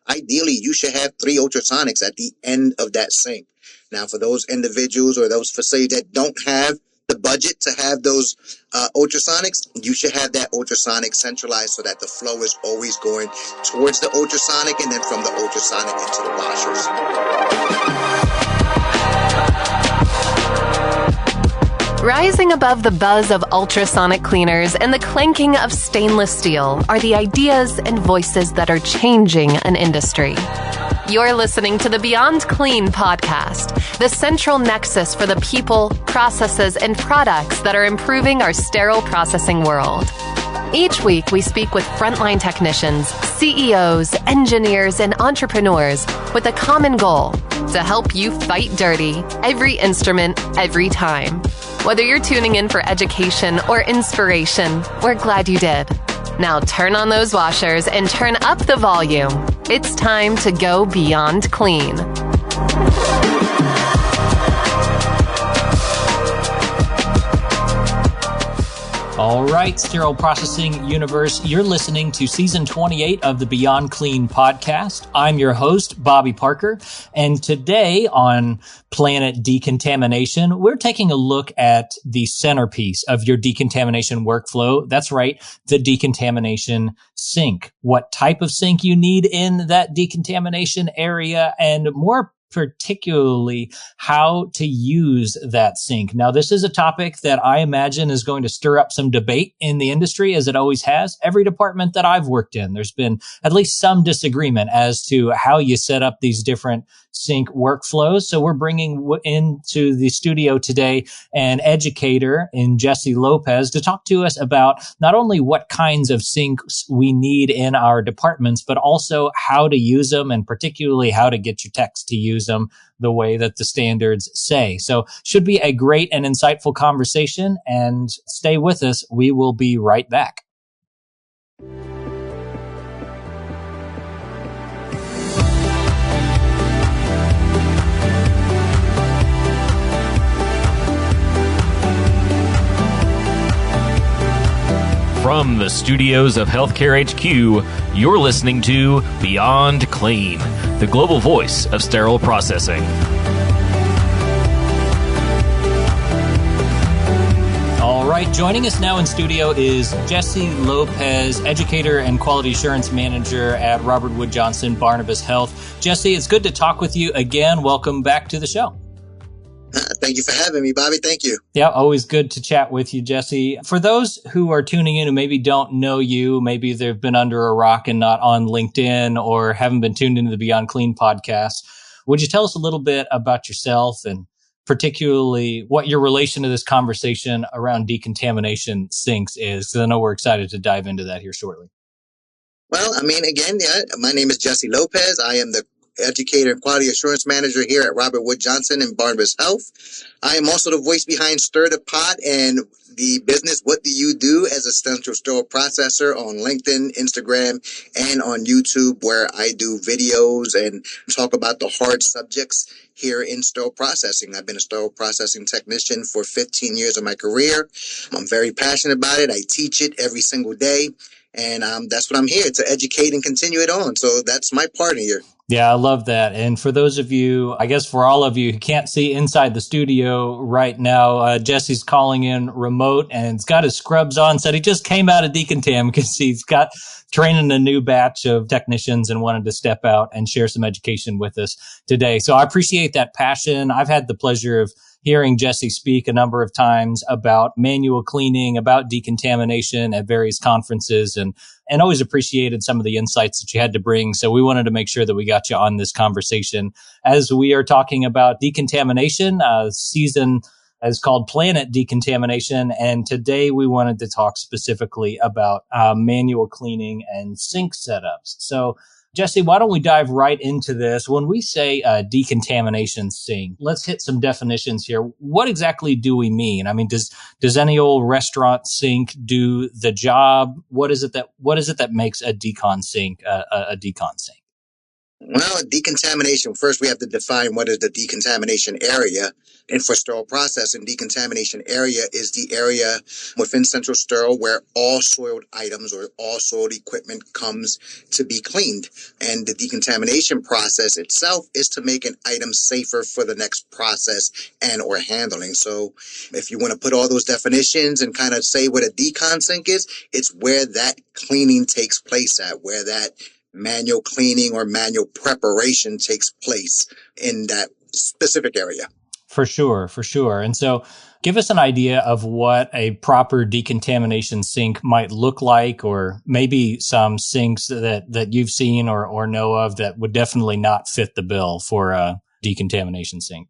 ideally you should have 3 ultrasonics at the end of that sink. Now, for those individuals or those facilities that don't have the budget to have those ultrasonics, you should have that ultrasonic centralized so that the flow is always going towards the ultrasonic and then from the ultrasonic into the washers. Rising above the buzz of ultrasonic cleaners and the clanking of stainless steel are the ideas and voices that are changing an industry. You're listening to the Beyond Clean podcast, the central nexus for the people, processes, and products that are improving our sterile processing world. Each week, we speak with frontline technicians, CEOs, engineers, and entrepreneurs with a common goal: to help you fight dirty, every instrument, every time. Whether you're tuning in for education or inspiration, we're glad you did. Now turn on those washers and turn up the volume. It's time to go beyond clean. All right, Sterile Processing Universe, you're listening to Season 28 of the Beyond Clean podcast. I'm your host, Bobby Parker, and today on Planet Decontamination, we're taking a look at the centerpiece of your decontamination workflow. That's right, the decontamination sink. What type of sink you need in that decontamination area, and more particularly how to use that sink. Now, this is a topic that I imagine is going to stir up some debate in the industry, as it always has. Every department that I've worked in, there's been at least some disagreement as to how you set up these different sink workflows. So we're bringing into the studio today an educator in Jessie Lopez to talk to us about not only what kinds of sinks we need in our departments, but also how to use them, and particularly how to get your techs to use them the way that the standards say. So should be a great and insightful conversation, and stay with us. We will be right back. From the studios of Healthcare HQ, you're listening to Beyond Clean, the global voice of sterile processing. All right, joining us now in studio is Jessie Lopez, educator and quality assurance manager at Robert Wood Johnson Barnabas Health. Jessie, it's good to talk with you again. Welcome back to the show. Thank you for having me, Bobby. Thank you. Yeah, always good to chat with you, Jessie. For those who are tuning in who maybe don't know you, maybe they've been under a rock and not on LinkedIn or haven't been tuned into the Beyond Clean podcast, would you tell us a little bit about yourself and particularly what your relation to this conversation around decontamination sinks is? Because I know we're excited to dive into that here shortly. Well, again, my name is Jessie Lopez. I am the educator and quality assurance manager here at Robert Wood Johnson and Barnabas Health. I am also the voice behind Stir the Pot and the business What Do You Do as a central sterile processor on LinkedIn, Instagram, and on YouTube, where I do videos and talk about the hard subjects here in sterile processing. I've been a sterile processing technician for 15 years of my career. I'm very passionate about it. I teach it every single day. And that's what I'm here to educate and continue it on. So that's my part here. Yeah, I love that. And for those of you, I guess for all of you who can't see inside the studio right now, Jesse's calling in remote and he's got his scrubs on. Said he just came out of Decontam because he's got training a new batch of technicians and wanted to step out and share some education with us today. So I appreciate that passion. I've had the pleasure of hearing Jessie speak a number of times about manual cleaning, about decontamination at various conferences, and always appreciated some of the insights that you had to bring. So we wanted to make sure that we got you on this conversation as we are talking about decontamination. Season is called Planet Decontamination. And today we wanted to talk specifically about manual cleaning and sink setups. So Jessie, why don't we dive right into this? When we say decontamination sink, let's hit some definitions here. What exactly do we mean? Does any old restaurant sink do the job? What is it that makes a Decon sink a Decon sink? Well, decontamination, first we have to define what is the decontamination area. And for sterile processing, decontamination area is the area within Central Sterile where all soiled items or all soiled equipment comes to be cleaned. And the decontamination process itself is to make an item safer for the next process and or handling. So if you want to put all those definitions and kind of say what a decon sink is, it's where that cleaning takes place at, where that manual cleaning or manual preparation takes place in that specific area. For sure, for sure. And so give us an idea of what a proper decontamination sink might look like, or maybe some sinks that you've seen or know of that would definitely not fit the bill for a decontamination sink.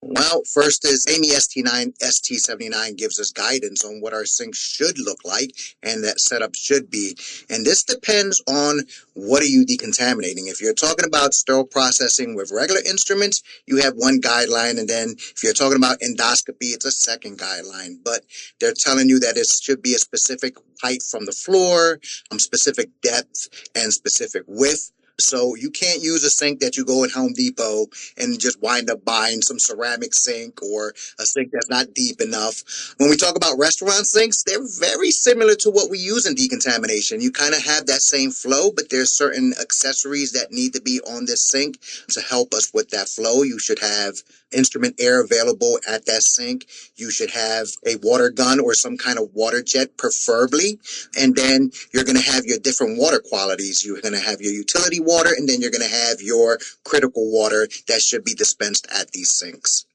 Well, first is Amy ST79 gives us guidance on what our sink should look like and that setup should be. And this depends on what are you decontaminating. If you're talking about sterile processing with regular instruments, you have one guideline. And then if you're talking about endoscopy, it's a second guideline. But they're telling you that it should be a specific height from the floor, specific depth, and specific width. So you can't use a sink that you go at Home Depot and just wind up buying some ceramic sink or a sink that's not deep enough. When we talk about restaurant sinks, they're very similar to what we use in decontamination. You kind of have that same flow, but there's certain accessories that need to be on this sink to help us with that flow. You should have instrument air available at that sink. You should have a water gun or some kind of water jet, preferably. And then you're going to have your different water qualities. You're going to have your utility water, and then you're going to have your critical water that should be dispensed at these sinks.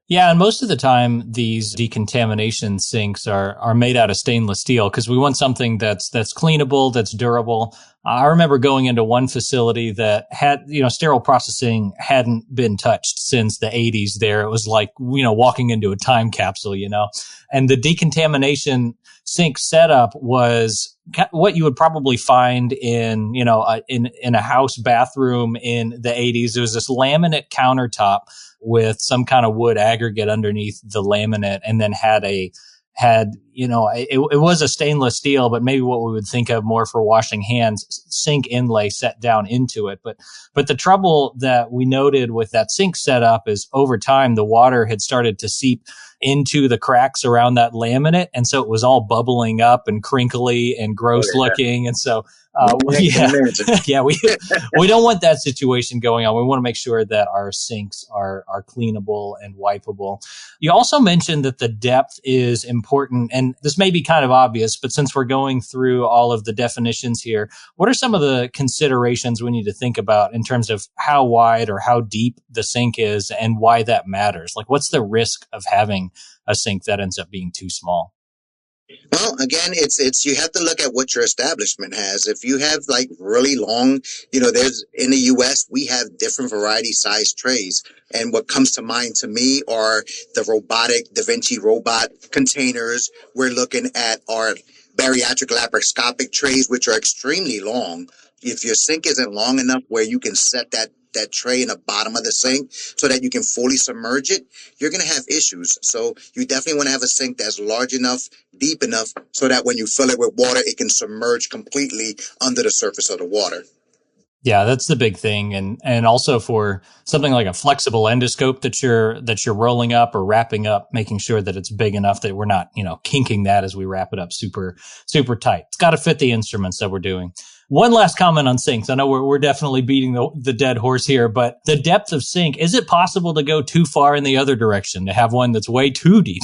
Yeah, and most of the time, these decontamination sinks are made out of stainless steel because we want something that's cleanable, that's durable. I remember going into one facility that had, sterile processing hadn't been touched since the 80s there. It was like, walking into a time capsule, and the decontamination sink setup was what you would probably find in, in a house bathroom in the 80s. There was this laminate countertop with some kind of wood aggregate underneath the laminate, and then it was a stainless steel, but maybe what we would think of more for washing hands, sink inlay set down into it. But the trouble that we noted with that sink setup is over time, the water had started to seep into the cracks around that laminate. And so it was all bubbling up and crinkly and gross looking. And so, we don't want that situation going on. We want to make sure that our sinks are cleanable and wipeable. You also mentioned that the depth is important, and this may be kind of obvious, but since we're going through all of the definitions here, what are some of the considerations we need to think about in terms of how wide or how deep the sink is and why that matters? Like, what's the risk of having a sink that ends up being too small? Well, again, it's you have to look at what your establishment has. If you have like really long, there's in the US, we have different variety size trays. And what comes to mind to me are the robotic Da Vinci robot containers. We're looking at our bariatric laparoscopic trays, which are extremely long. If your sink isn't long enough where you can set that tray in the bottom of the sink so that you can fully submerge it, you're going to have issues. So you definitely want to have a sink that's large enough, deep enough, so that when you fill it with water, it can submerge completely under the surface of the water. Yeah, that's the big thing. And also for something like a flexible endoscope that you're rolling up or wrapping up, making sure that it's big enough that we're not, kinking that as we wrap it up super, super tight. It's got to fit the instruments that we're doing. One last comment on sinks. I know we're definitely beating the dead horse here, but the depth of sink, is it possible to go too far in the other direction, to have one that's way too deep?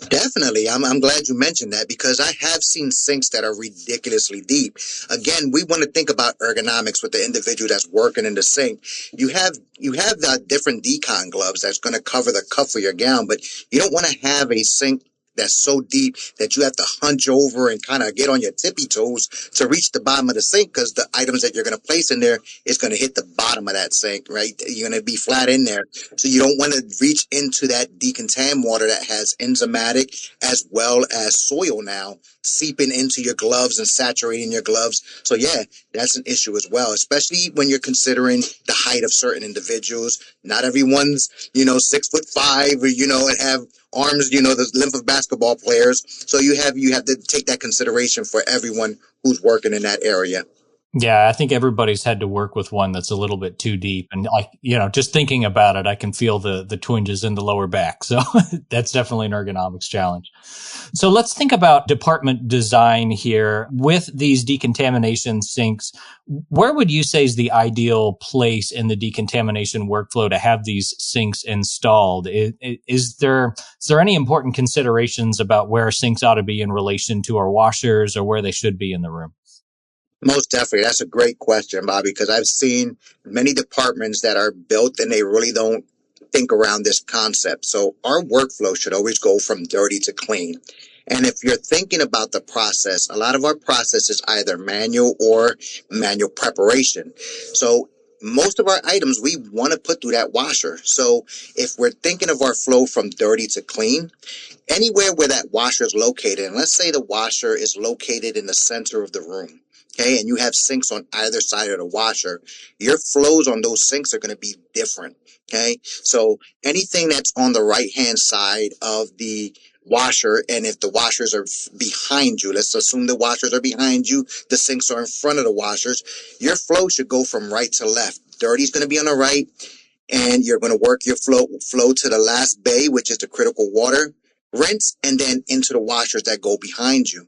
Definitely. I'm glad you mentioned that because I have seen sinks that are ridiculously deep. Again, we want to think about ergonomics with the individual that's working in the sink. You have the different Decon gloves that's going to cover the cuff of your gown, but you don't want to have a sink that's so deep that you have to hunch over and kind of get on your tippy toes to reach the bottom of the sink, because the items that you're going to place in there is going to hit the bottom of that sink, right? You're going to be flat in there. So you don't want to reach into that decontam water that has enzymatic as well as soil now seeping into your gloves and saturating your gloves. So yeah, that's an issue as well, especially when you're considering the height of certain individuals. Not everyone's, 6'5", or, and have arms, the length of basketball players. So you have to take that consideration for everyone who's working in that area. Yeah, I think everybody's had to work with one that's a little bit too deep. And just thinking about it, I can feel the twinges in the lower back. So that's definitely an ergonomics challenge. So let's think about department design here. With these decontamination sinks, where would you say is the ideal place in the decontamination workflow to have these sinks installed? Is there any important considerations about where sinks ought to be in relation to our washers or where they should be in the room? Most definitely. That's a great question, Bobby, because I've seen many departments that are built and they really don't think around this concept. So our workflow should always go from dirty to clean. And if you're thinking about the process, a lot of our process is either manual or manual preparation. So most of our items we want to put through that washer. So if we're thinking of our flow from dirty to clean, anywhere where that washer is located, and let's say the washer is located in the center of the room, okay, and you have sinks on either side of the washer, your flows on those sinks are going to be different, okay? So anything that's on the right-hand side of the washer, and if the washers are behind you, let's assume the washers are behind you, the sinks are in front of the washers, your flow should go from right to left. Dirty is going to be on the right, and you're going to work your flow to the last bay, which is the critical water, rinse, and then into the washers that go behind you.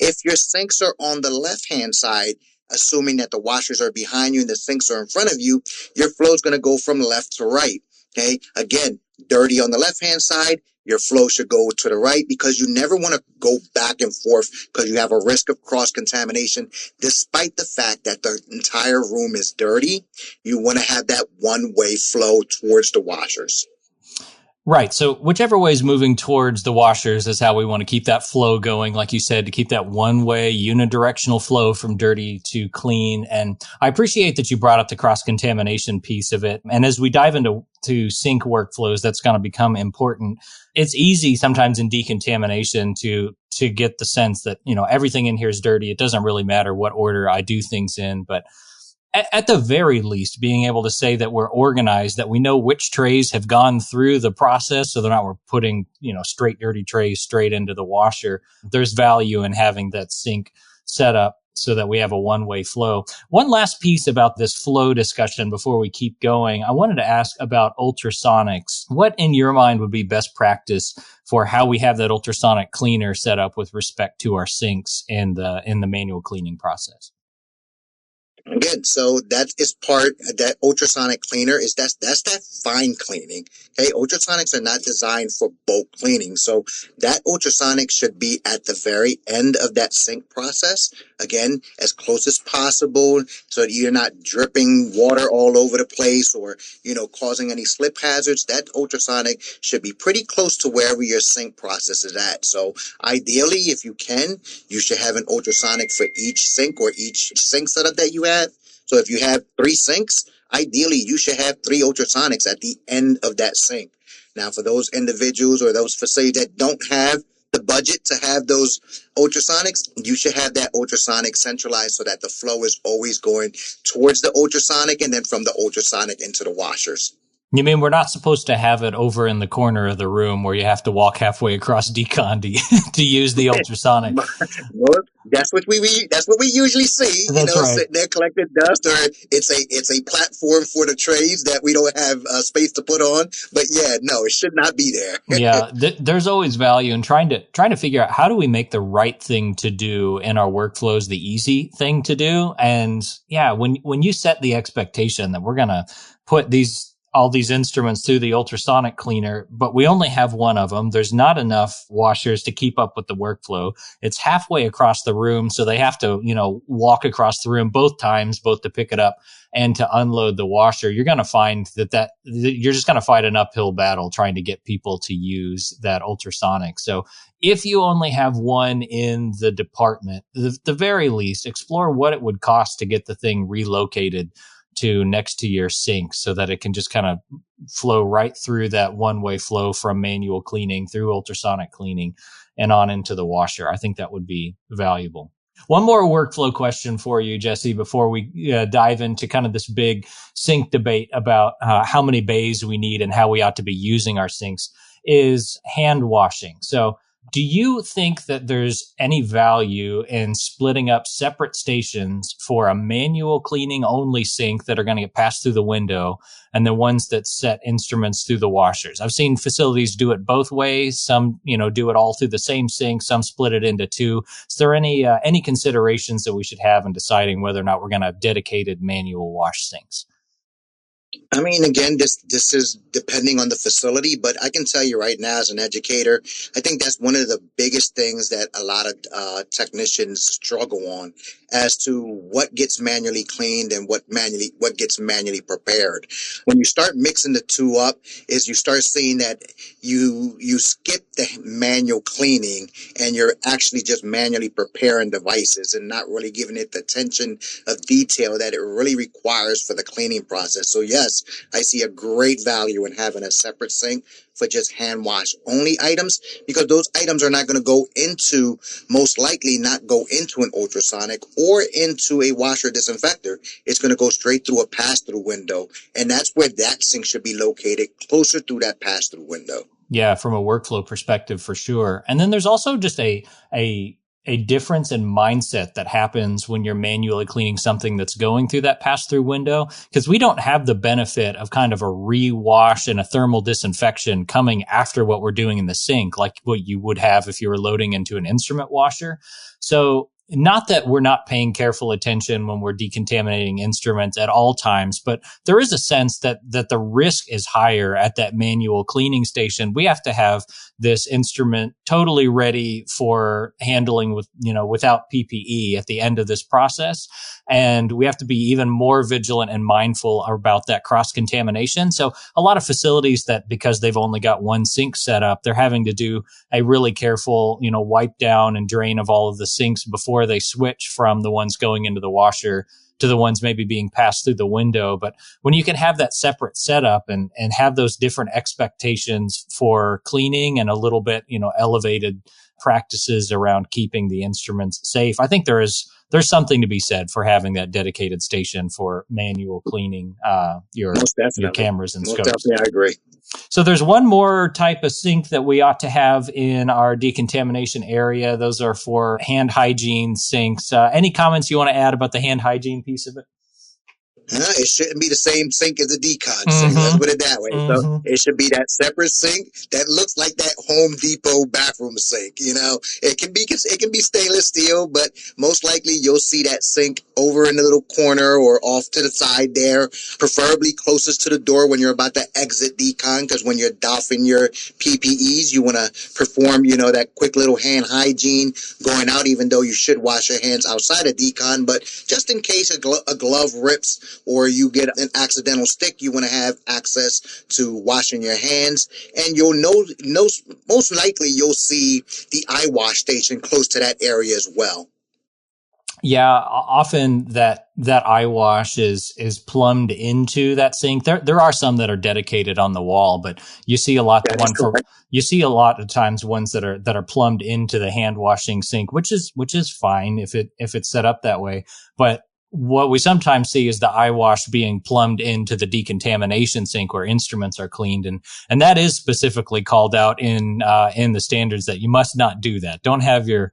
If your sinks are on the left-hand side, assuming that the washers are behind you and the sinks are in front of you, your flow is going to go from left to right. Okay. Again, dirty on the left-hand side, your flow should go to the right because you never want to go back and forth because you have a risk of cross-contamination. Despite the fact that the entire room is dirty, you want to have that one-way flow towards the washers. Right. So whichever way is moving towards the washers is how we want to keep that flow going, like you said, to keep that one-way unidirectional flow from dirty to clean. And I appreciate that you brought up the cross-contamination piece of it. And as we dive into sink workflows, that's going to become important. It's easy sometimes in decontamination to get the sense that, everything in here is dirty. It doesn't really matter what order I do things in, but at the very least, being able to say that we're organized, that we know which trays have gone through the process so we're putting, straight dirty trays straight into the washer. There's value in having that sink set up so that we have a one-way flow. One last piece about this flow discussion before we keep going. I wanted to ask about ultrasonics. What in your mind would be best practice for how we have that ultrasonic cleaner set up with respect to our sinks in the manual cleaning process? Again, so that is part that ultrasonic cleaner is that's that fine cleaning. Okay, ultrasonics are not designed for bulk cleaning, so that ultrasonic should be at the very end of that sink process. Again, as close as possible, so that you're not dripping water all over the place or causing any slip hazards. That ultrasonic should be pretty close to wherever your sink process is at. So ideally, if you can, you should have an ultrasonic for each sink or each sink setup that you have. So if you have 3 sinks, ideally you should have 3 ultrasonics at the end of that sink. Now, for those individuals or those facilities that don't have the budget to have those ultrasonics, you should have that ultrasonic centralized so that the flow is always going towards the ultrasonic and then from the ultrasonic into the washers. You mean we're not supposed to have it over in the corner of the room where you have to walk halfway across Decon to use the ultrasonic? Well, that's what we usually see. That's right. Sitting there collecting dust, or it's a platform for the trays that we don't have space to put on. But yeah, no, it should not be there. Yeah, there's always value in trying to figure out how do we make the right thing to do in our workflows the easy thing to do. And yeah, when you set the expectation that we're gonna put all these instruments through the ultrasonic cleaner, but we only have one of them. There's not enough washers to keep up with the workflow. It's halfway across the room, so they have to, walk across the room both times, both to pick it up and to unload the washer. You're going to find that you're just going to fight an uphill battle trying to get people to use that ultrasonic. So if you only have one in the department, the very least, explore what it would cost to get the thing relocated to next to your sink so that it can just kind of flow right through that one-way flow from manual cleaning through ultrasonic cleaning and on into the washer. I think that would be valuable. One more workflow question for you, Jessie, before we dive into kind of this big sink debate about how many bays we need and how we ought to be using our sinks is hand washing. So Do you think that there's any value in splitting up separate stations for a manual cleaning only sink that are going to get passed through the window and the ones that set instruments through the washers? I've seen facilities do it both ways. Some, do it all through the same sink. Some split it into two. Is there any considerations that we should have in deciding whether or not we're going to have dedicated manual wash sinks? I mean, again, this is depending on the facility, but I can tell you right now as an educator, I think that's one of the biggest things that a lot of technicians struggle on as to what gets manually cleaned and what gets manually prepared. When you start mixing the two up, is you start seeing that you skip the manual cleaning and you're actually just manually preparing devices and not really giving it the attention of detail that it really requires for the cleaning process. So yes, I see a great value in having a separate sink for just hand wash only items, because those items are not going to most likely not go into an ultrasonic or into a washer disinfector. It's going to go straight through a pass-through window, and that's where that sink should be located, closer through that pass-through window. Yeah, from a workflow perspective, for sure. And then there's also just a difference in mindset that happens when you're manually cleaning something that's going through that pass-through window, because we don't have the benefit of kind of a rewash and a thermal disinfection coming after what we're doing in the sink, like what you would have if you were loading into an instrument washer. So not that we're not paying careful attention when we're decontaminating instruments at all times, but there is a sense that the risk is higher at that manual cleaning station. We have to have this instrument totally ready for handling without PPE at the end of this process. And we have to be even more vigilant and mindful about that cross-contamination. So a lot of facilities that, because they've only got one sink set up, they're having to do a really careful, wipe down and drain of all of the sinks before they switch from the ones going into the washer to the ones maybe being passed through the window. But when you can have that separate setup and have those different expectations for cleaning and a little bit, elevated practices around keeping the instruments safe, I think there's something to be said for having that dedicated station for manual cleaning your cameras and scopes. Definitely, I agree. So there's one more type of sink that we ought to have in our decontamination area. Those are for hand hygiene sinks. Any comments you want to add about the hand hygiene piece of it? It shouldn't be the same sink as a Decon sink. Let's put it that way. So it should be that separate sink that looks like that Home Depot bathroom sink. It can be stainless steel, but most likely you'll see that sink over in the little corner or off to the side there, preferably closest to the door when you're about to exit Decon, because when you're doffing your PPEs, you want to perform, that quick little hand hygiene going out, even though you should wash your hands outside of Decon. But just in case a glove rips or you get an accidental stick, you want to have access to washing your hands. And you'll know most likely you'll see the eye wash station close to that area as well. Yeah, often that eye wash is plumbed into that sink. There are some that are dedicated on the wall, but you see a lot of times ones that are plumbed into the hand washing sink, which is fine if it's set up that way. But what we sometimes see is the eye wash being plumbed into the decontamination sink where instruments are cleaned. And that is specifically called out in the standards that you must not do that. Don't have your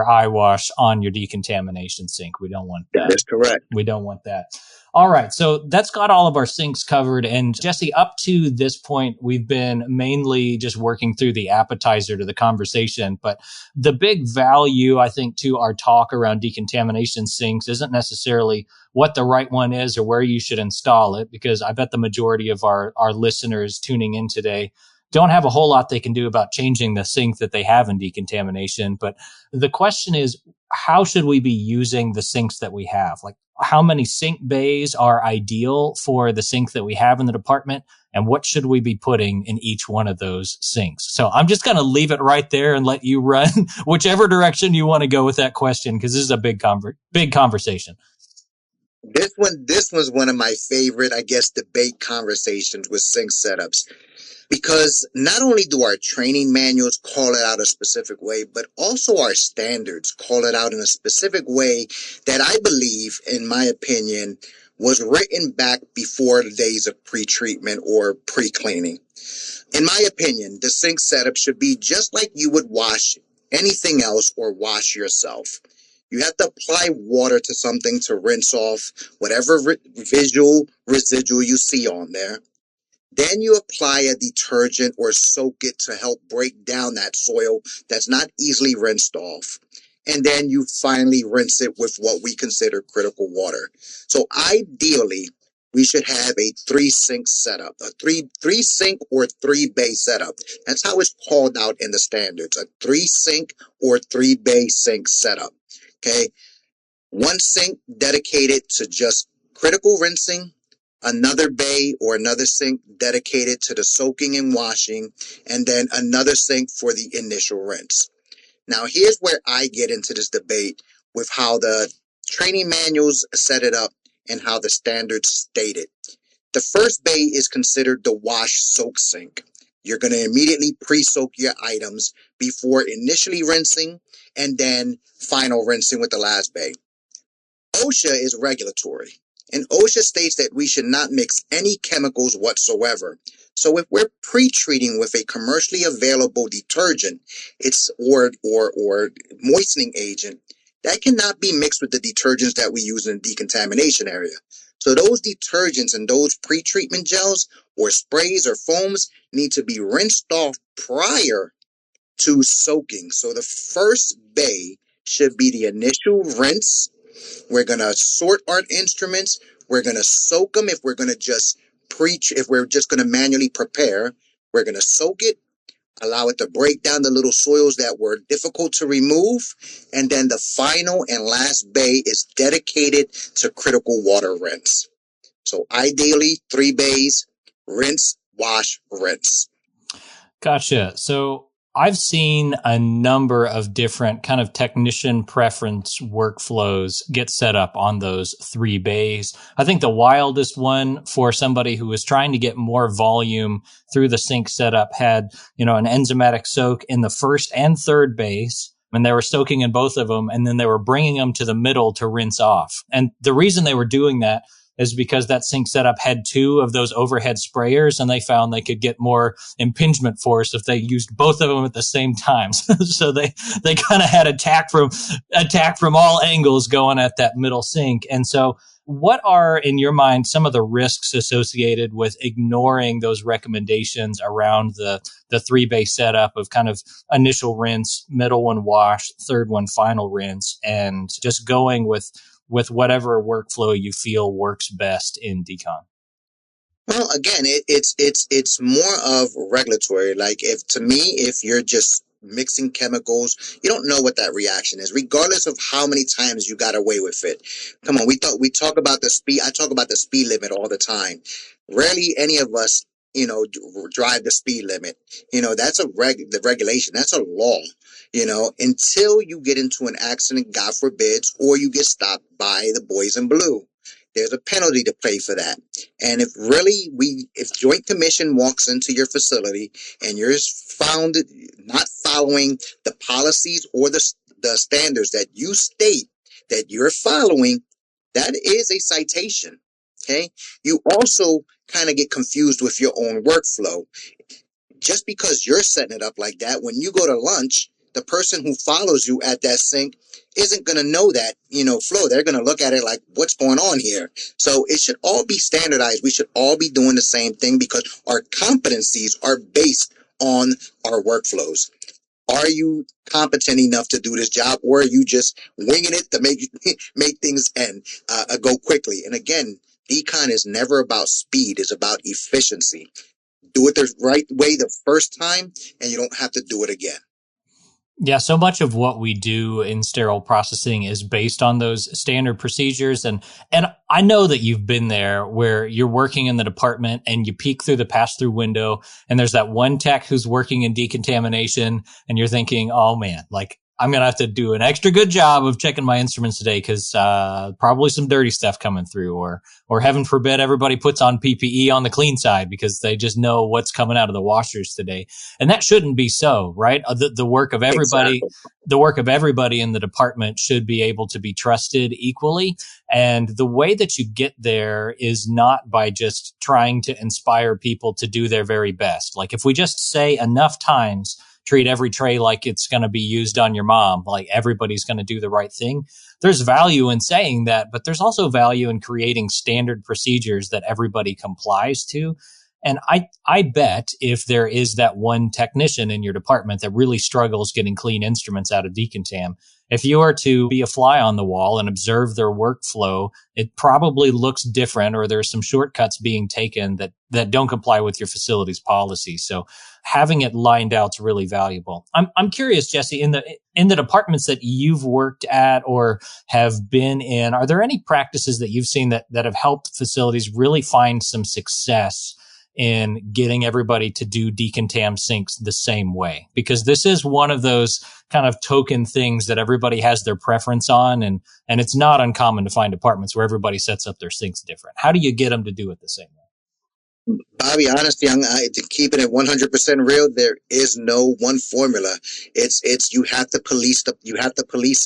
eye wash on your decontamination sink. We don't want that. That is correct. We don't want that. All right. So that's got all of our sinks covered. And Jessie, up to this point, we've been mainly just working through the appetizer to the conversation. But the big value, I think, to our talk around decontamination sinks isn't necessarily what the right one is or where you should install it, because I bet the majority of our listeners tuning in today don't have a whole lot they can do about changing the sink that they have in decontamination. But the question is, how should we be using the sinks that we have? Like, how many sink bays are ideal for the sink that we have in the department? And what should we be putting in each one of those sinks? So I'm just going to leave it right there and let you run whichever direction you want to go with that question, because this is a big conversation. This was one of my favorite, debate conversations with sink setups. Because not only do our training manuals call it out a specific way, but also our standards call it out in a specific way that I believe, in my opinion, was written back before the days of pre-treatment or pre-cleaning. In my opinion, the sink setup should be just like you would wash anything else or wash yourself. You have to apply water to something to rinse off whatever visual residual you see on there. Then you apply a detergent or soak it to help break down that soil that's not easily rinsed off. And then you finally rinse it with what we consider critical water. So ideally, we should have a 3-sink setup, a three sink or 3-bay setup. That's how it's called out in the standards, a 3-sink or 3-bay sink setup. Okay, 1 sink dedicated to just critical rinsing, another bay or another sink dedicated to the soaking and washing, and then another sink for the initial rinse. Now, here's where I get into this debate with how the training manuals set it up and how the standards state it. The first bay is considered the wash soak sink. You're going to immediately pre-soak your items before initially rinsing and then final rinsing with the last bay. OSHA is regulatory, and OSHA states that we should not mix any chemicals whatsoever. So if we're pre-treating with a commercially available detergent, or moistening agent, that cannot be mixed with the detergents that we use in the decontamination area. So those detergents and those pre-treatment gels or sprays or foams need to be rinsed off prior to soaking. So the first bay should be the initial rinse. We're going to sort our instruments. We're going to soak them if we're going to just if we're just going to manually prepare. We're going to soak it, allow it to break down the little soils that were difficult to remove. And then the final and last bay is dedicated to critical water rinse. So ideally, 3 bays, rinse, wash, rinse. Gotcha. So I've seen a number of different kind of technician preference workflows get set up on those 3 bays. I think the wildest one for somebody who was trying to get more volume through the sink setup had, an enzymatic soak in the first and third bays, and they were soaking in both of them, and then they were bringing them to the middle to rinse off. And the reason they were doing that is because that sink setup had 2 of those overhead sprayers, and they found they could get more impingement force if they used both of them at the same time. So they kind of had attack from all angles going at that middle sink. And so what are, in your mind, some of the risks associated with ignoring those recommendations around the 3-bay setup of kind of initial rinse, middle one wash, third one final rinse, and just going with whatever workflow you feel works best in Decon? Well, again, it's more of regulatory. Like if you're just mixing chemicals, you don't know what that reaction is, regardless of how many times you got away with it. Come on, we talk about the speed. I talk about the speed limit all the time. Rarely any of us, drive the speed limit. That's the regulation. That's a law. Until you get into an accident, God forbids, or you get stopped by the boys in blue. There's a penalty to pay for that. And if Joint Commission walks into your facility and you're found not following the policies or the standards that you state that you're following, that is a citation. Okay. You also kind of get confused with your own workflow. Just because you're setting it up like that, when you go to lunch, the person who follows you at that sink isn't going to know that, flow. They're going to look at it like, what's going on here? So it should all be standardized. We should all be doing the same thing because our competencies are based on our workflows. Are you competent enough to do this job, or are you just winging it to make things go quickly? And again, Decon is never about speed. It's about efficiency. Do it the right way the first time, and you don't have to do it again. Yeah, so much of what we do in sterile processing is based on those standard procedures. And I know that you've been there where you're working in the department and you peek through the pass-through window and there's that one tech who's working in decontamination and you're thinking, oh man, like I'm going to have to do an extra good job of checking my instruments today because probably some dirty stuff coming through, or heaven forbid everybody puts on PPE on the clean side because they just know what's coming out of the washers today. And that shouldn't be so, right? The work of everybody, exactly. The work of everybody in the department should be able to be trusted equally. And the way that you get there is not by just trying to inspire people to do their very best. Like if we just say enough times, treat every tray like it's going to be used on your mom, like everybody's going to do the right thing. There's value in saying that, but there's also value in creating standard procedures that everybody complies to. And I bet if there is that one technician in your department that really struggles getting clean instruments out of Decontam, if you are to be a fly on the wall and observe their workflow, it probably looks different, or there's some shortcuts being taken that don't comply with your facility's policy. So having it lined out is really valuable. I'm curious, Jessie, in the departments that you've worked at or have been in, are there any practices that you've seen that have helped facilities really find some success in getting everybody to do Decontam sinks the same way? Because this is one of those kind of token things that everybody has their preference on, and it's not uncommon to find departments where everybody sets up their sinks different. How do you get them to do it the same way? Bobby, honestly, to keep it 100% real, there is no one formula. It's you have to police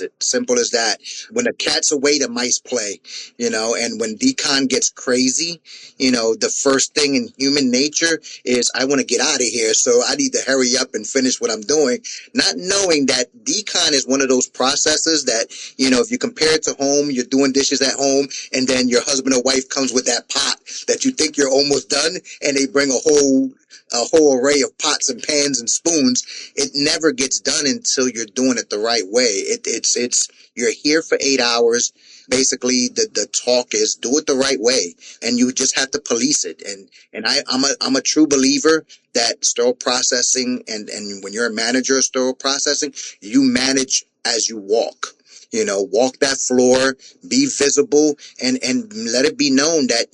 it. Simple as that. When the cat's away, the mice play, and when Decon gets crazy, the first thing in human nature is I want to get out of here. So I need to hurry up and finish what I'm doing, not knowing that Decon is one of those processes that, if you compare it to home, you're doing dishes at home and then your husband or wife comes with that pot that you think you're almost done, and they bring a whole array of pots and pans and spoons. It never gets done until you're doing it the right way. It's you're here for 8 hours. Basically, the talk is do it the right way, and you just have to police it. And I'm a true believer that sterile processing, and when you're a manager of sterile processing, you manage as you walk. Walk that floor, be visible, and let it be known that,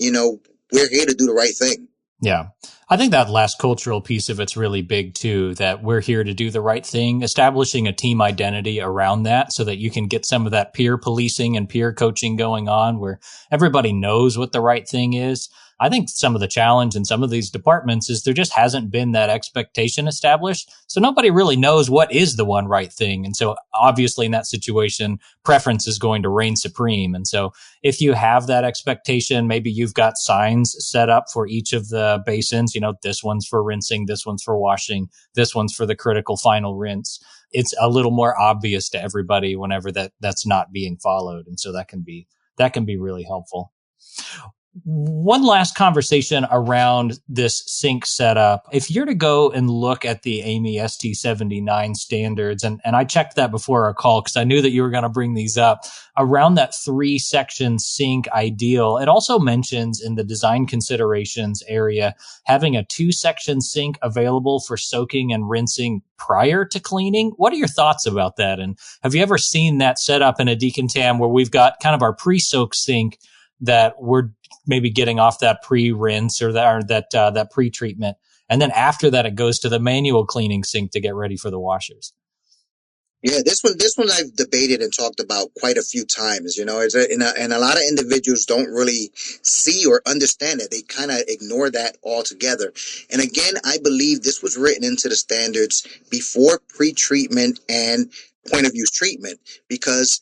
we're here to do the right thing. Yeah. I think that last cultural piece of it's really big too, that we're here to do the right thing, establishing a team identity around that so that you can get some of that peer policing and peer coaching going on where everybody knows what the right thing is. I think some of the challenge in some of these departments is there just hasn't been that expectation established. So nobody really knows what is the one right thing. And so obviously in that situation, preference is going to reign supreme. And so if you have that expectation, maybe you've got signs set up for each of the basins, this one's for rinsing, this one's for washing, this one's for the critical final rinse. It's a little more obvious to everybody whenever that's not being followed. And so that can be really helpful. One last conversation around this sink setup. If you're to go and look at the AAMI ST79 standards, and I checked that before our call because I knew that you were going to bring these up, around that 3-section sink ideal, it also mentions in the design considerations area having a 2-section sink available for soaking and rinsing prior to cleaning. What are your thoughts about that? And have you ever seen that set up in a Decontam where we've got kind of our pre-soak sink that we're maybe getting off that pre-rinse or that pre-treatment, and then after that it goes to the manual cleaning sink to get ready for the washers? Yeah, this one I've debated and talked about quite a few times. And a lot of individuals don't really see or understand it. They kind of ignore that altogether. And again, I believe this was written into the standards before pre-treatment and point of use treatment, because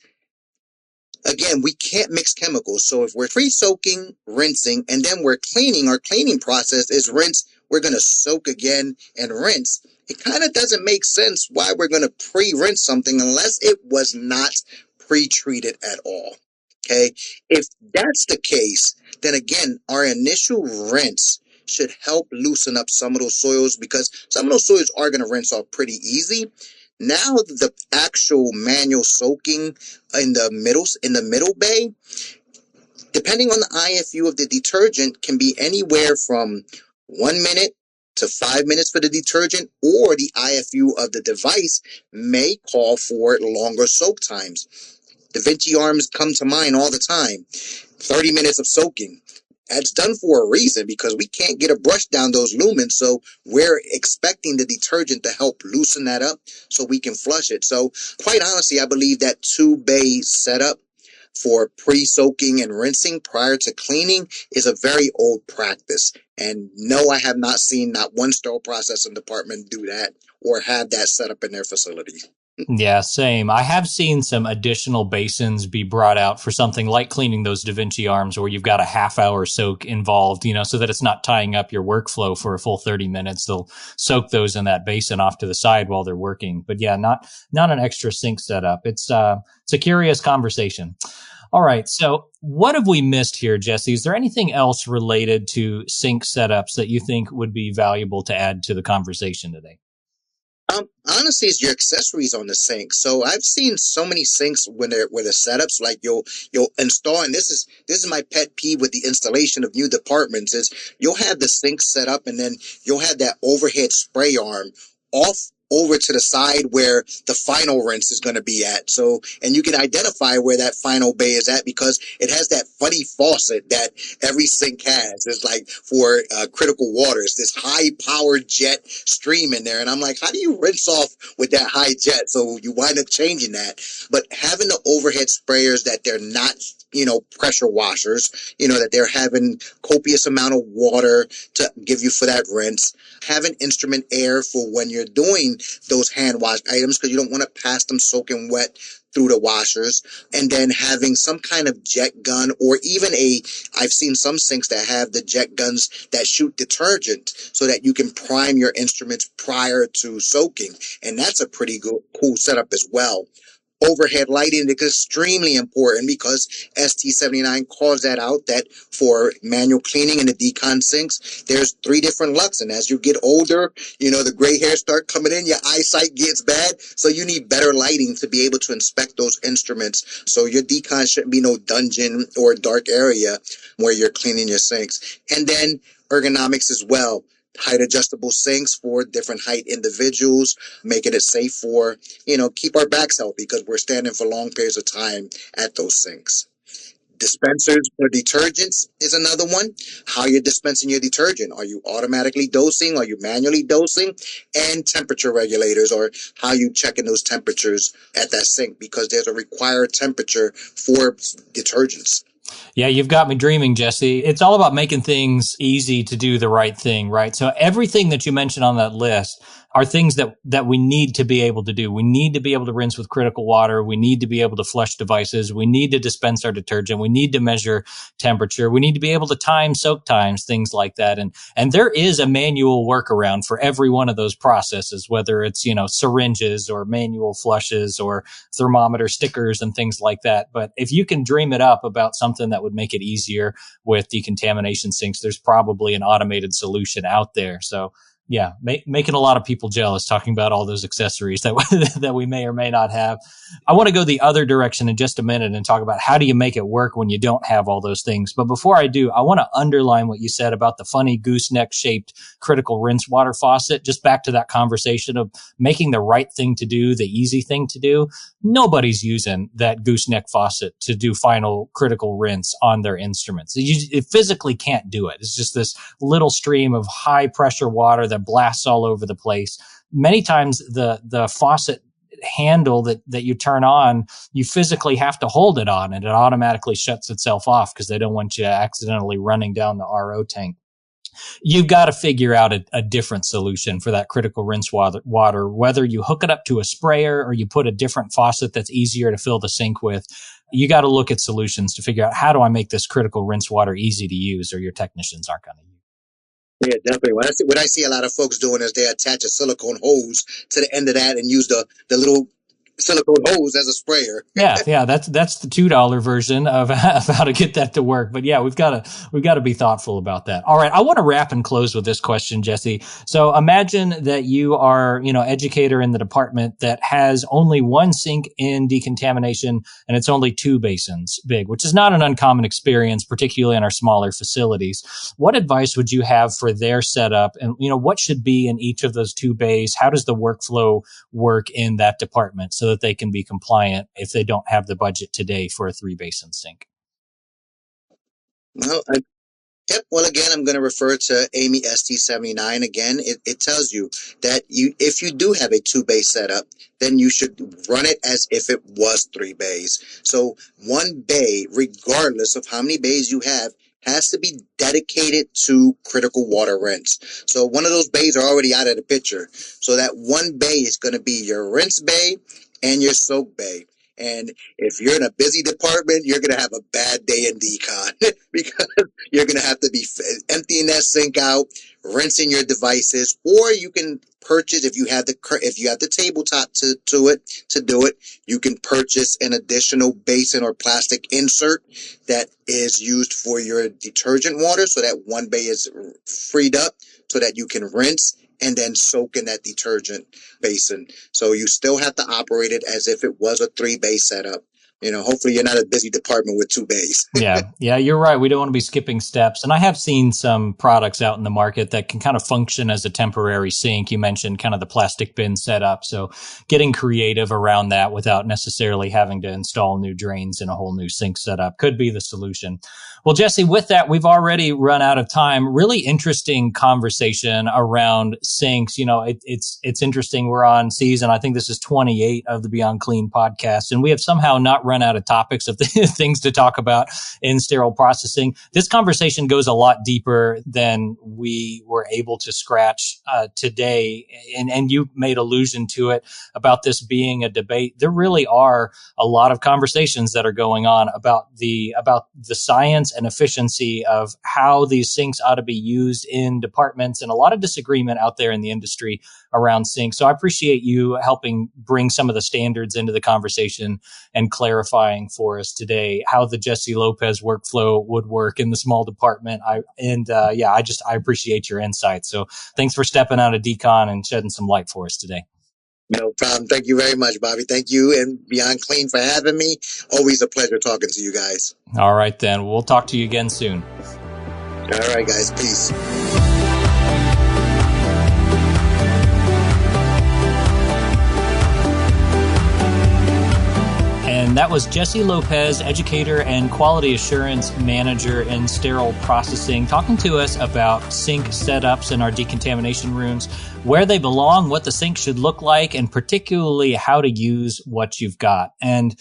again, we can't mix chemicals. So if we're pre-soaking, rinsing, and then we're cleaning, our cleaning process is rinse. We're going to soak again and rinse. It kind of doesn't make sense why we're going to pre-rinse something unless it was not pre-treated at all. Okay. If that's the case, then again, our initial rinse should help loosen up some of those soils, because some of those soils are going to rinse off pretty easy. Now the actual manual soaking in the middle bay, depending on the IFU of the detergent, can be anywhere from 1 minute to 5 minutes for the detergent, or the IFU of the device may call for longer soak times. Da Vinci arms come to mind all the time. 30 minutes of soaking. that's done for a reason, because we can't get a brush down those lumens. So we're expecting the detergent to help loosen that up so we can flush it. So quite honestly, I believe that 2-bay setup for pre-soaking and rinsing prior to cleaning is a very old practice. And no, I have not seen not one sterile processing department do that or have that set up in their facility. Yeah, same. I have seen some additional basins be brought out for something like cleaning those Da Vinci arms, where you've got a half-hour soak involved, so that it's not tying up your workflow for a full 30 minutes. They'll soak those in that basin off to the side while they're working. But yeah, not an extra sink setup. It's a curious conversation. All right. So what have we missed here, Jessie? Is there anything else related to sink setups that you think would be valuable to add to the conversation today? Honestly, it's your accessories on the sink. So I've seen so many sinks when they're with the setups, like you'll install, and this is my pet peeve with the installation of new departments, is you'll have the sink set up and then you'll have that overhead spray arm off over to the side where the final rinse is going to be at. So, and you can identify where that final bay is at because it has that funny faucet that every sink has. It's like for critical waters, this high powered jet stream in there. And I'm like, how do you rinse off with that high jet? So you wind up changing that. But having the overhead sprayers that they're not, pressure washers, that they're having copious amount of water to give you for that rinse, having instrument air for when you're doing those hand wash items, because you don't want to pass them soaking wet through the washers, and then having some kind of jet gun, or even I've seen some sinks that have the jet guns that shoot detergent so that you can prime your instruments prior to soaking. And that's a pretty cool setup as well. Overhead lighting is extremely important because ST79 calls that out, that for manual cleaning in the Decon sinks, there's 3 different lux. And as you get older, the gray hairs start coming in, your eyesight gets bad. So you need better lighting to be able to inspect those instruments. So your Decon shouldn't be no dungeon or dark area where you're cleaning your sinks. And then ergonomics as well. Height adjustable sinks for different height individuals, making it safe for, keep our backs healthy because we're standing for long periods of time at those sinks. Dispensers for detergents is another one. How you're dispensing your detergent. Are you automatically dosing? Are you manually dosing? And temperature regulators, or how you checking those temperatures at that sink, because there's a required temperature for detergents. Yeah, you've got me dreaming, Jessie. It's all about making things easy to do the right thing, right? So everything that you mentioned on that list are things that we need to be able to do. We need to be able to rinse with critical water. We need to be able to flush devices. We need to dispense our detergent. We need to measure temperature. We need to be able to time soak times, things like that. And there is a manual workaround for every one of those processes, whether it's, syringes or manual flushes or thermometer stickers and things like that. But if you can dream it up about something that would make it easier with decontamination sinks, there's probably an automated solution out there. So yeah, making a lot of people jealous talking about all those accessories that we may or may not have. I want to go the other direction in just a minute and talk about how do you make it work when you don't have all those things. But before I do, I want to underline what you said about the funny gooseneck shaped critical rinse water faucet. Just back to that conversation of making the right thing to do, the easy thing to do. Nobody's using that gooseneck faucet to do final critical rinse on their instruments. It physically can't do it. It's just this little stream of high pressure water that blasts all over the place. Many times the faucet handle that you turn on, you physically have to hold it on and it automatically shuts itself off because they don't want you accidentally running down the RO tank. You've got to figure out a different solution for that critical rinse water, whether you hook it up to a sprayer or you put a different faucet that's easier to fill the sink with. You got to look at solutions to figure out, how do I make this critical rinse water easy to use, or your technicians aren't going to use. Yeah, definitely. What I see a lot of folks doing is they attach a silicone hose to the end of that and use the little silicone hose as a sprayer. Yeah, that's the $2 version of how to get that to work. But yeah, we've got to be thoughtful about that. All right, I want to wrap and close with this question, Jessie. So imagine that you are, educator in the department that has only one sink in decontamination and it's only 2 basins big, which is not an uncommon experience, particularly in our smaller facilities. What advice would you have for their setup, and what should be in each of those 2 bays? How does the workflow work in that department so that they can be compliant if they don't have the budget today for a 3 basin sink? Well, Yep. Well, again, I'm going to refer to Amy ST79 again. It tells you that if you do have a 2-bay setup, then you should run it as if it was 3 bays. So 1 bay, regardless of how many bays you have, has to be dedicated to critical water rinse. So one of those bays are already out of the picture. So that 1 bay is going to be your rinse bay and your soak bay. And if you're in a busy department, you're going to have a bad day in Decon because you're going to have to be emptying that sink out, rinsing your devices, or you can purchase, if you have the tabletop to do it, you can purchase an additional basin or plastic insert that is used for your detergent water, so that 1 bay is freed up so that you can rinse and then soak in that detergent basin. So you still have to operate it as if it was a 3-bay setup. Hopefully you're not a busy department with 2 bays. Yeah, you're right. We don't want to be skipping steps. And I have seen some products out in the market that can kind of function as a temporary sink. You mentioned kind of the plastic bin setup. So getting creative around that without necessarily having to install new drains and a whole new sink setup could be the solution. Well, Jessie, with that, we've already run out of time. Really interesting conversation around sinks. It's interesting. We're on season, I think this is 28 of the Beyond Clean podcast, and we have somehow not run out of topics of things to talk about in sterile processing. This conversation goes a lot deeper than we were able to scratch today. And you made allusion to it about this being a debate. There really are a lot of conversations that are going on about the science and efficiency of how these sinks ought to be used in departments, and a lot of disagreement out there in the industry around sinks. So I appreciate you helping bring some of the standards into the conversation and clarifying for us today how the Jessie Lopez workflow would work in the small department. I appreciate your insight. So thanks for stepping out of Decon and shedding some light for us today. No problem. Thank you very much, Bobby. Thank you and Beyond Clean for having me. Always a pleasure talking to you guys. All right, then. We'll talk to you again soon. All right, guys. Peace. And that was Jessie Lopez, educator and quality assurance manager in sterile processing, talking to us about sink setups in our decontamination rooms, where they belong, what the sink should look like, and particularly how to use what you've got. And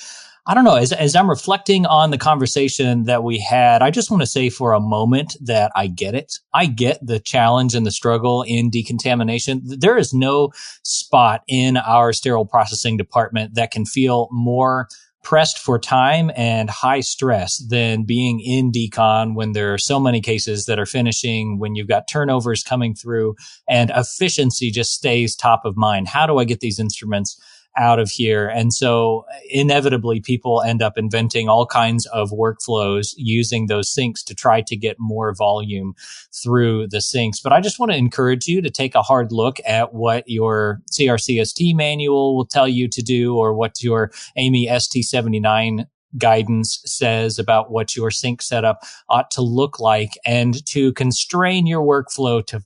I don't know, as I'm reflecting on the conversation that we had, I just want to say for a moment that I get it. I get the challenge and the struggle in decontamination. There is no spot in our sterile processing department that can feel more pressed for time and high stress than being in Decon when there are so many cases that are finishing, when you've got turnovers coming through, and efficiency just stays top of mind. How do I get these instruments out of here? And so inevitably people end up inventing all kinds of workflows using those sinks to try to get more volume through the sinks. But I just want to encourage you to take a hard look at what your CRCST manual will tell you to do, or what your Amy ST79 guidance says about what your sink setup ought to look like, and to constrain your workflow to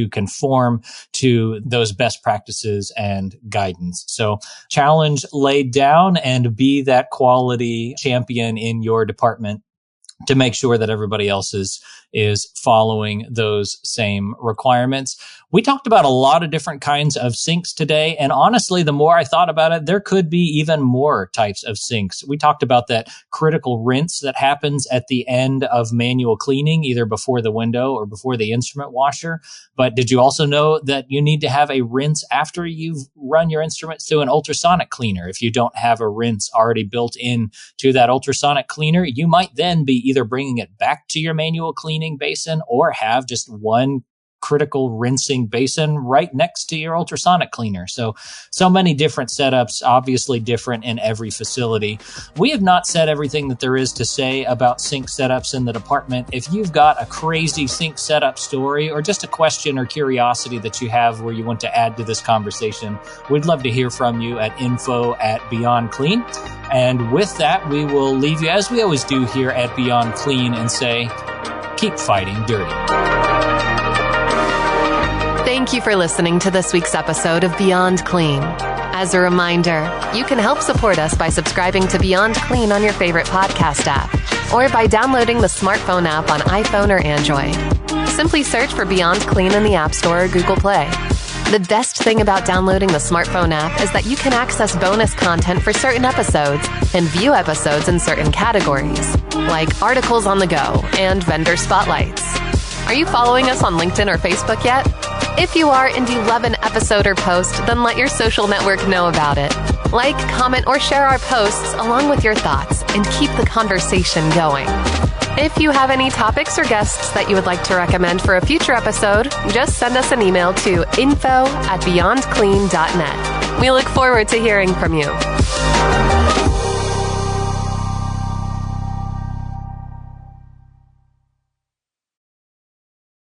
conform to those best practices and guidance. So challenge laid down, and be that quality champion in your department to make sure that everybody else is following those same requirements. We talked about a lot of different kinds of sinks today. And honestly, the more I thought about it, there could be even more types of sinks. We talked about that critical rinse that happens at the end of manual cleaning, either before the window or before the instrument washer. But did you also know that you need to have a rinse after you've run your instruments through an ultrasonic cleaner? If you don't have a rinse already built in to that ultrasonic cleaner, you might then be either bringing it back to your manual cleaning basin, or have just one critical rinsing basin right next to your ultrasonic cleaner. So many different setups, obviously different in every facility. We have not said everything that there is to say about sink setups in the department. If you've got a crazy sink setup story, or just a question or curiosity that you have where you want to add to this conversation, we'd love to hear from you at info@BeyondClean. And with that, we will leave you, as we always do here at Beyond Clean, and say, keep fighting dirty. Thank you for listening to this week's episode of Beyond Clean. As a reminder, you can help support us by subscribing to Beyond Clean on your favorite podcast app. or by downloading the smartphone app on iPhone or Android. Simply search for Beyond Clean in the App Store or Google Play. The best thing about downloading the smartphone app is that you can access bonus content for certain episodes and view episodes in certain categories, like articles on the go and vendor spotlights. Are you following us on LinkedIn or Facebook yet? If you are and you love an episode or post, then let your social network know about it. Like, comment, or share our posts along with your thoughts and keep the conversation going. If you have any topics or guests that you would like to recommend for a future episode, just send us an email to info@beyondclean.net. We look forward to hearing from you.